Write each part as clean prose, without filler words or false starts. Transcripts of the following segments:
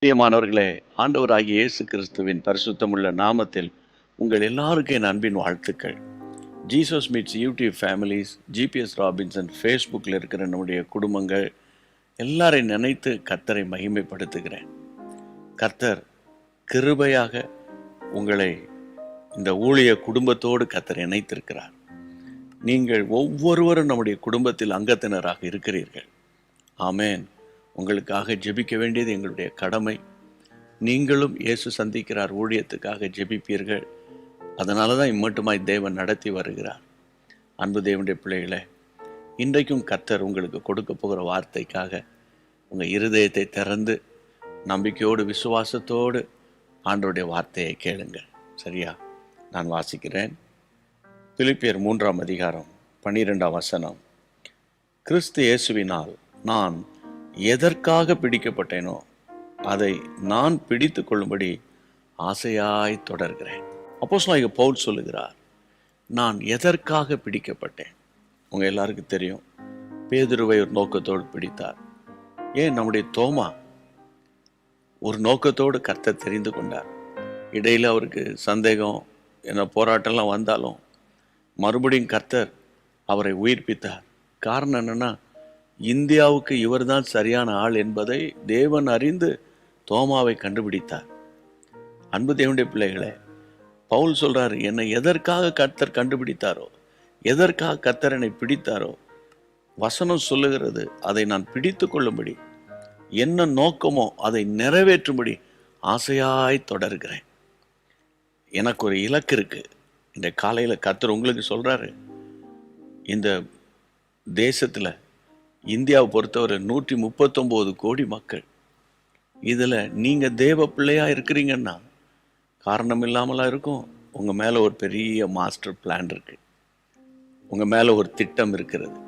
பிரியமானவர்களே, ஆண்டவராகிய இயேசு கிறிஸ்துவின் பரிசுத்தமுள்ள நாமத்தில் உங்கள் எல்லாருக்கும் என் அன்பின் வாழ்த்துக்கள். Jesus meets YouTube families, GPS Robinson ஃபேஸ்புக்கில் இருக்கிற நம்முடைய குடும்பங்கள் எல்லாரையும் நினைத்து கர்த்தரை மகிமைப்படுத்துகிறேன். கர்த்தர் கிருபையாக உங்களை இந்த ஊழிய குடும்பத்தோடு கர்த்தர் இணைத்திருக்கிறார். நீங்கள் ஒவ்வொருவரும் நம்முடைய குடும்பத்தில் அங்கத்தினராக இருக்கிறீர்கள். ஆமேன். உங்களுக்காக ஜெபிக்க வேண்டியது எங்களுடைய கடமை. நீங்களும் இயேசு சந்திக்கிறார் ஊழியத்துக்காக ஜெபிப்பீர்கள். அதனால தான் இம்மட்டுமாய் தேவன் நடத்தி வருகிறார். அன்பு தேவனுடைய பிள்ளைகளே, இன்றைக்கும் கர்த்தர் உங்களுக்கு கொடுக்க போகிற வார்த்தைக்காக உங்கள் இருதயத்தை திறந்து நம்பிக்கையோடு விசுவாசத்தோடு ஆண்டவருடைய வார்த்தையை கேளுங்கள். சரியா? நான் வாசிக்கிறேன். பிலிப்பியர் 3ஆம் அதிகாரம் 12ஆம் வசனம். கிறிஸ்து இயேசுவினால் நான் எதற்காக பிடிக்கப்பட்டேனோ அதை நான் பிடித்து கொள்ளும்படி ஆசையாய் தொடர்கிறேன். அப்போஸ்தலனாகிய பவுல் சொல்லுகிறார், நான் எதற்காக பிடிக்கப்பட்டேன். உங்கள் எல்லாருக்கும் தெரியும், பேதுருவை ஒரு நோக்கத்தோடு பிடித்தார். ஏன் நம்முடைய தோமா ஒரு நோக்கத்தோடு கர்த்தர் தெரிந்து கொண்டார். இடையில் அவருக்கு சந்தேகம், என்ன போராட்டம்லாம் வந்தாலும் மறுபடியும் கர்த்தர் அவரை உயிர்ப்பித்தார். காரணம் என்னென்னா, இந்தியாவுக்கு இவர்தான் சரியான ஆள் என்பதை தேவன் அறிந்து தோமாவை கண்டுபிடித்தார். அன்பு தேவனுடைய பிள்ளைகளே, பவுல் சொல்றாரு, என்னை எதற்காக கர்த்தர் கண்டுபிடித்தாரோ, எதற்காக கர்த்தர் என்னை பிடித்தாரோ, வசனம் சொல்லுகிறது, அதை நான் பிடித்து கொள்ளும்படி, என்ன நோக்கமோ அதை நிறைவேற்றும்படி ஆசையாய் தொடர்கிறேன். எனக்கு ஒரு இலக்கு இருக்கு. இந்த காலையில் கர்த்தர் உங்களுக்கு சொல்றாரு, இந்த தேசத்துல இந்தியாவை பொறுத்தவரை 139 கோடி மக்கள். இதில் நீங்கள் தேவ பிள்ளையாக இருக்கிறீங்கன்னா காரணம் இல்லாமலாம் இருக்கும். உங்கள் மேலே ஒரு பெரிய மாஸ்டர் பிளான் இருக்குது. உங்கள் மேலே ஒரு திட்டம் இருக்கிறது.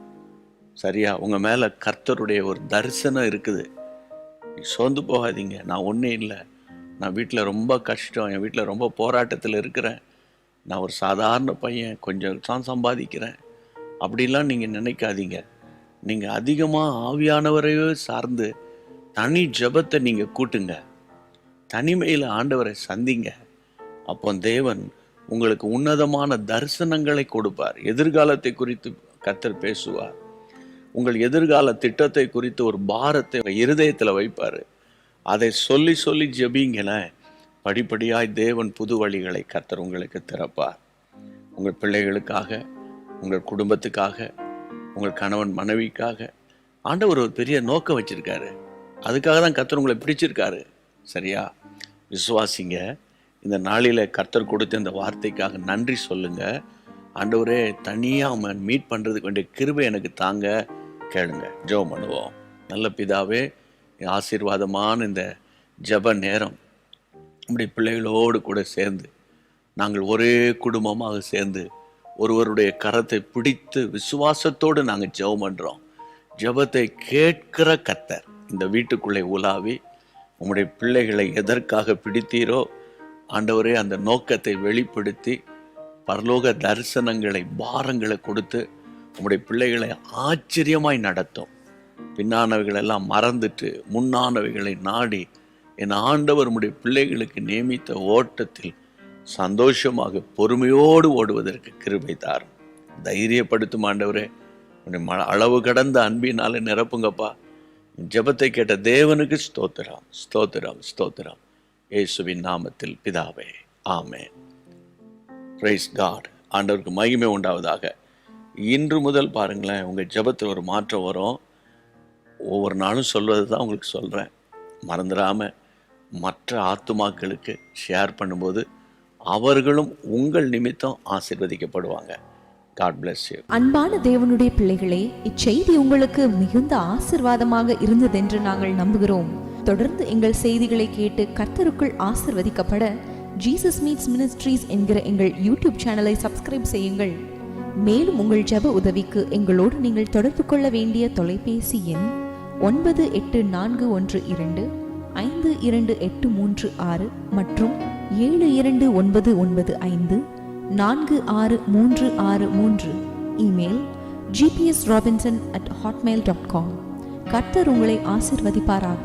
சரியா? உங்கள் மேலே கர்த்தருடைய ஒரு தரிசனம் இருக்குது. சோர்ந்து போகாதீங்க. நான் ஒன்றும் இல்லை, நான் வீட்டில் ரொம்ப கஷ்டம், என் வீட்டில் ரொம்ப போராட்டத்தில் இருக்கிறேன், நான் ஒரு சாதாரண பையன், கொஞ்சம் தான் சம்பாதிக்கிறேன் அப்படிலாம் நீங்கள் நினைக்காதீங்க. நீங்கள் அதிகமாக ஆவியானவரையே சார்ந்து தனி ஜெபத்தை நீங்கள் கூட்டுங்க. தனிமையில் ஆண்டவரை சந்திங்க. அப்போ தேவன் உங்களுக்கு உன்னதமான தரிசனங்களை கொடுப்பார். எதிர்காலத்தை குறித்து கர்த்தர் பேசுவார். உங்கள் எதிர்கால திட்டத்தை குறித்து ஒரு பாரத்தை இருதயத்தில் வைப்பார். அதை சொல்லி சொல்லி ஜெபிங்களேன். படிப்படியாய் தேவன் புது வழிகளை கர்த்தர் உங்களுக்கு திறப்பார். உங்கள் பிள்ளைகளுக்காக, உங்கள் குடும்பத்துக்காக, உங்கள் கணவன் மனைவிக்காக ஆண்டவர் ஒரு பெரிய நோக்கம் வச்சிருக்காரு. அதுக்காக தான் கர்த்தர் உங்களை பிடிச்சிருக்காரு. சரியா? விசுவாசிங்க. இந்த நாளில் கர்த்தர் கொடுத்த இந்த வார்த்தைக்காக நன்றி சொல்லுங்க. ஆண்டவரே, தனியாக அவன் மீட் பண்ணுறதுக்கு வேண்டிய கிருபை எனக்கு தாங்க. கேளுங்க. ஜெபம் பண்ணுவோம். நல்ல பிதாவே, ஆசீர்வாதமான இந்த ஜெப நேரம் நம்முடைய பிள்ளைகளோடு கூட சேர்ந்து நாங்கள் ஒரே குடும்பமாக சேர்ந்து ஒருவருடைய கரத்தை பிடித்து விசுவாசத்தோடு நாங்கள் ஜெபம் பண்ணுறோம். ஜெபத்தை கேட்கிற கர்த்தர் இந்த வீட்டுக்குள்ளே உலாவி உங்களுடைய பிள்ளைகளை எதற்காக பிடித்தீரோ ஆண்டவரே, அந்த நோக்கத்தை வெளிப்படுத்தி பரலோக தரிசனங்களை, பாரங்களை கொடுத்து உங்களுடைய பிள்ளைகளை ஆச்சரியமாய் நடத்தும். பின்னானவைகளெல்லாம் மறந்துட்டு முன்னானவைகளை நாடி என் ஆண்டவர் உங்களுடைய பிள்ளைகளுக்கு நியமித்த ஓட்டத்தில் சந்தோஷமாக பொறுமையோடு ஓடுவதற்கு கிருபை தாரும். தைரியப்படுத்தும் ஆண்டவரே. அளவு கடந்த அன்பினால நிரப்புங்கப்பா. ஜெபத்தை கேட்ட தேவனுக்கு ஸ்தோத்திரம், ஸ்தோத்திரம், ஸ்தோத்திரம். இயேசுவின் நாமத்தில் பிதாவே, ஆமென். Price God. ஆண்டவருக்கு மகிமை உண்டாவதாக. இன்று முதல் பாருங்களேன், உங்கள் ஜெபத்தில் ஒரு மாற்றம் வரும். ஒவ்வொரு நாளும் சொல்வது தான் உங்களுக்கு சொல்கிறேன். மறந்துடாமல் மற்ற ஆத்துமாக்களுக்கு ஷேர் பண்ணும்போது அவர்களும் உங்கள் நிமித்தம் ஆசீர்வதிக்கப்படுவாங்க. God bless you. அன்பான தேவனுடைய பிள்ளைகளே, இச்செய்தி உங்களுக்கு மிகுந்த ஆசீர்வாதமாக இருந்ததென்று நாங்கள் நம்புகிறோம். தொடர்ந்து எங்கள் செய்திகளை கேட்டு கர்த்தருக்குள் ஆசீர்வதிக்கப்பட ஜீசஸ் மீட்ஸ் மினிஸ்ட்ரீஸ் என்கிற எங்கள் யூடியூப் சேனலை சப்ஸ்கிரைப் செய்யுங்கள். மேலும் உங்கள் ஜெப உதவிக்கு எங்களோடு நீங்கள் தொடர்பு கொள்ள வேண்டிய தொலைபேசி எண் 9842252836 மற்றும் 7299546363. Email gpsrobinson@hotmail.com. கர்த்தர் உங்களை ஆசீர்வதிப்பாராக.